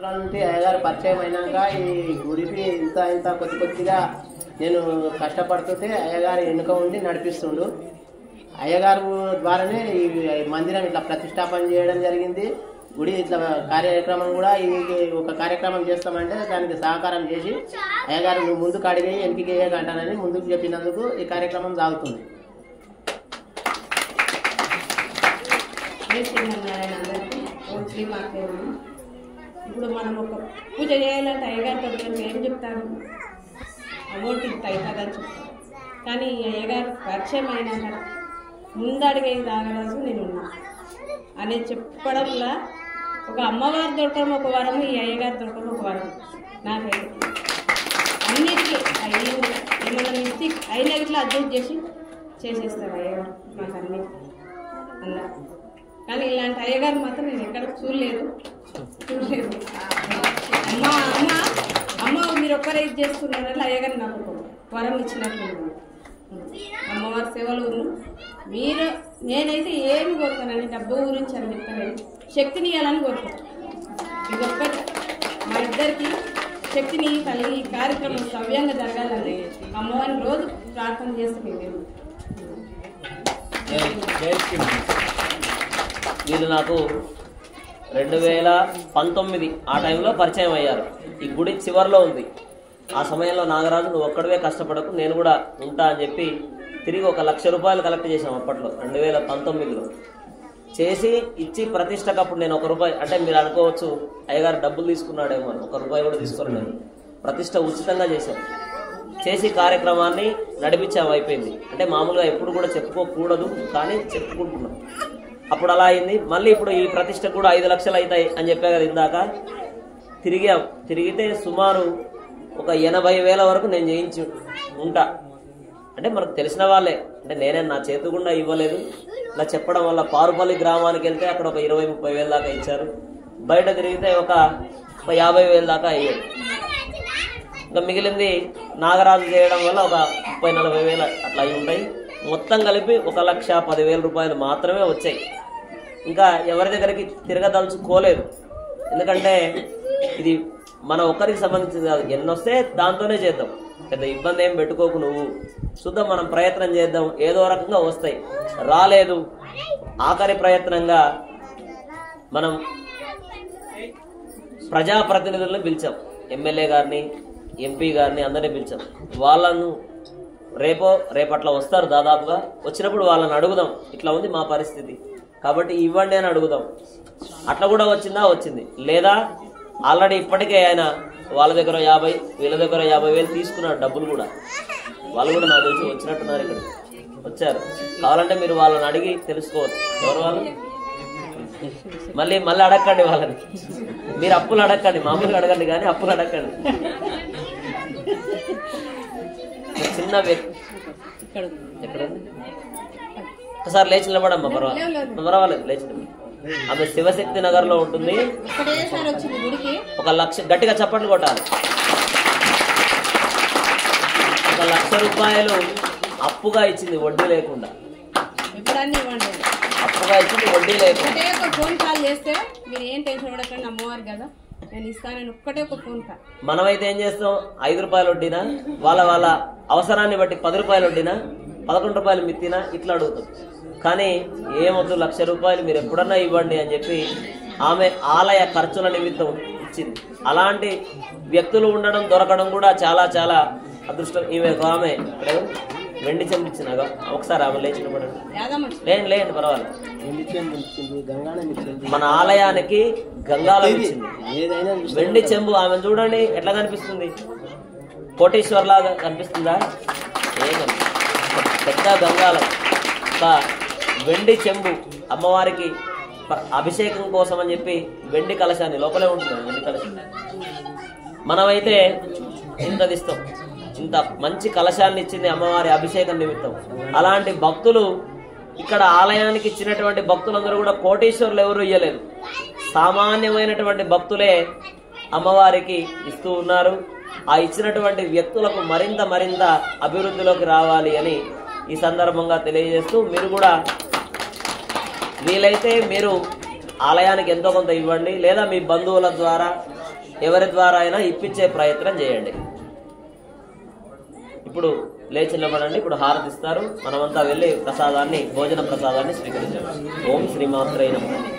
నుండి అయ్యగారు పరిచయం అయినాక ఈ గుడికి ఇంత ఇంత కొద్దిగా నేను కష్టపడుతుంటే అయ్యగారు వెనుక ఉండి నడిపిస్తుండు. అయ్యగారు ద్వారానే ఈ మందిరం ఇట్లా ప్రతిష్టాపన చేయడం జరిగింది. గుడి ఇట్లా కార్యక్రమం కూడా ఒక కార్యక్రమం చేస్తామంటే దానికి సహకారం చేసి అయ్యగారు నువ్వు ముందుకు అడిగి వెనక్కి వేయకంటానని ముందుకు చెప్పినందుకు ఈ కార్యక్రమం సాగుతుంది. ఇప్పుడు మనం ఒక పూజ చేయాలంటే అయ్యగారితో ఏం చెప్తారు, అమౌంట్ ఇంత అవుతుందని చెప్తాను. కానీ ఈ అయ్యగారు పరిచయం అయినాక ముందడిగే రాగలసు నేను ఉన్నా అనేది చెప్పడంలో ఒక అమ్మవారు దొరకడం ఒక వరం, ఈ అయ్యగారు దొరకడం ఒక వరం. నాకైతే అన్నిటికీ ఏమైనా మిస్టేక్ అయినా ఇట్లా అడ్జస్ట్ చేసి చేసేస్తారు అయ్యగారు నాకు అన్నిటికీ అలా. కానీ ఇలాంటి అయ్యగారు మాత్రం నేను ఎక్కడ చూడలేదు. అమ్మ మీరు ఒక్కరే ఇది చేస్తున్నారని అయ్యగారు నాకు వరం ఇచ్చినట్లు. అమ్మవారి సేవలు మీరు నేనైతే ఏమి కోరుతానని డబ్బు గురించి అని చెప్తాను, శక్తిని ఇవ్వాలని కోరుతాను. ఇదొక్కటి మా ఇద్దరికి శక్తిని కలిగి ఈ కార్యక్రమం సవ్యంగా జరగాలని అమ్మవారిని రోజు ప్రార్థన చేస్తున్నాను. వీళ్ళు నాకు 2019 ఆ టైంలో పరిచయం అయ్యారు. ఈ గుడి చివరిలో ఉంది. ఆ సమయంలో నాగరాజు నువ్వు ఒక్కడవే కష్టపడకు, నేను కూడా ఉంటా అని చెప్పి తిరిగి 1 లక్ష రూపాయలు కలెక్ట్ చేశాం అప్పట్లో 2019లో. చేసి ఇచ్చి ప్రతిష్టకు అప్పుడు నేను 1 రూపాయి, అంటే మీరు అనుకోవచ్చు అయ్యగారు డబ్బులు తీసుకున్నాడేమో అని, 1 రూపాయి కూడా తీసుకోలేదు. ప్రతిష్ట ఉచితంగా చేశాం. చేసి కార్యక్రమాన్ని నడిపించాము, అయిపోయింది. అంటే మామూలుగా ఎప్పుడు కూడా చెప్పుకోకూడదు కానీ చెప్పుకుంటున్నాం. అప్పుడు అలా అయింది. మళ్ళీ ఇప్పుడు ఈ ప్రతిష్ట కూడా 5 లక్షలు అవుతాయి అని చెప్పా కదా ఇందాక. తిరిగితే సుమారు ఒక 80,000 వరకు నేను చేయించి ఉంటా. అంటే మనకు తెలిసిన వాళ్ళే, అంటే నేనే నా చేతి గుండా ఇవ్వలేదు, ఇలా చెప్పడం వల్ల. పారుపల్లి గ్రామానికి వెళ్తే అక్కడ ఒక 20-30 దాకా ఇచ్చారు. బయట తిరిగితే ఒక 50,000 దాకా అయ్యాయి. ఇంకా మిగిలింది నాగరాజు చేయడం వల్ల ఒక 30-40,000 అట్లా అయి ఉంటాయి. మొత్తం కలిపి 1,10,000 రూపాయలు మాత్రమే వచ్చాయి. ఇంకా ఎవరి దగ్గరికి తిరగదలుచుకోలేదు. ఎందుకంటే ఇది మన ఒక్కరికి సంబంధించింది కాదు, ఎన్నొస్తే దాంతోనే చేద్దాం, పెద్ద ఇబ్బంది ఏం పెట్టుకోకు నువ్వు. చూద్దాం, మనం ప్రయత్నం చేద్దాం, ఏదో రకంగా వస్తాయి. రాలేదు, ఆఖరి ప్రయత్నంగా మనం ప్రజాప్రతినిధులను పిలిచాం. ఎమ్మెల్యే గారిని, ఎంపీ గారిని అందరినీ పిలిచాం. వాళ్ళను రేపట్లా వస్తారు దాదాపుగా. వచ్చినప్పుడు వాళ్ళని అడుగుదాం, ఇట్లా ఉంది మా పరిస్థితి కాబట్టి ఇవ్వండి అని అడుగుదాం. అట్లా కూడా వచ్చింది. లేదా ఆల్రెడీ ఇప్పటికే ఆయన వాళ్ళ దగ్గర 50, వీళ్ళ దగ్గర 50,000 తీసుకున్నారు డబ్బులు కూడా. వాళ్ళు కూడా నాకు తెలిసి వచ్చినట్టున్నారు, ఇక్కడ వచ్చారు. కావాలంటే మీరు వాళ్ళని అడిగి తెలుసుకోవచ్చు ఎవరు వాళ్ళు. మళ్ళీ అడగండి వాళ్ళని. మీరు అప్పులు అడగండి, మామూలుగా అడగండి కానీ అప్పులు అడగండి. చిన్న వ్యక్తి ఎక్కడ ఒకసారి లేచి నిలబడమ్మా, పర్వాలేదు లేచి. ఆమె శివశక్తి నగర్ లో ఉంటుంది. 1 లక్ష, గట్టిగా చప్పట్లు కొట్టాలి. 1 లక్ష రూపాయలు అప్పుగా ఇచ్చింది, వడ్డీ లేకుండా. అప్పుగా ఇచ్చింది, వడ్డీ లేకుండా. ఫోన్ కాల్ చేస్తే మీరు ఏం టెన్షన్ పడకండి, అమ్మవారు కదా నేను ఇస్తానని ఒక్కటే ఒక ఫోన్ కాల్. మనమైతే ఏం చేస్తాం, 5 రూపాయలు వడ్డీనా, వాళ్ళ అవసరాన్ని బట్టి 10 రూపాయలు వడ్డీనా, 11 రూపాయలు మిత్తినా, ఇట్లా అడుగుతాం. కానీ ఏమొద్దు, 1 లక్ష రూపాయలు మీరు ఎప్పుడన్నా ఇవ్వండి అని చెప్పి ఆమె ఆలయ ఖర్చుల నిమిత్తం ఇచ్చింది. అలాంటి వ్యక్తులు ఉండడం, దొరకడం కూడా చాలా చాలా అదృష్టం. ఆమె వెండి చెంబు ఇచ్చినాగా ఒకసారి ఆమె లేచినప్పుడు లేండి పర్వాలేదు. మన ఆలయానికి గంగాళం ఇచ్చింది, వెండి చెంబు. ఆమె చూడండి ఎట్లా కనిపిస్తుంది, కోటేశ్వర్లాగా కనిపిస్తుందా? పెద్ద గంగాళం, ఒక వెండి చెంబు అమ్మవారికి అభిషేకం కోసం అని చెప్పి వెండి కలశాన్ని, లోపలే ఉంటుంది వెండి కలశం. మనమైతే ఇంత ఇస్తాం, ఇంత మంచి కలశాన్ని ఇచ్చింది అమ్మవారి అభిషేకం నిమిత్తం. అలాంటి భక్తులు ఇక్కడ ఆలయానికి ఇచ్చినటువంటి భక్తులందరూ కూడా కోటీశ్వరులు ఎవరు ఇయ్యలేదు, సామాన్యమైనటువంటి భక్తులే అమ్మవారికి ఇస్తూ ఉన్నారు. ఆ ఇచ్చినటువంటి వ్యక్తులకు మరింత అభివృద్ధిలోకి రావాలి అని ఈ సందర్భంగా తెలియజేస్తూ, మీరు కూడా వీలైతే మీరు ఆలయానికి ఎంతో కొంత ఇవ్వండి, లేదా మీ బంధువుల ద్వారా ఎవరి ద్వారా అయినా ఇప్పించే ప్రయత్నం చేయండి. ఇప్పుడు లేచి నిలబడండి. ఇప్పుడు హారతి ఇస్తారు. మనమంతా వెళ్ళి ప్రసాదాన్ని, భోజన ప్రసాదాన్ని స్వీకరించాలి. ఓం శ్రీమాత్రే నమః.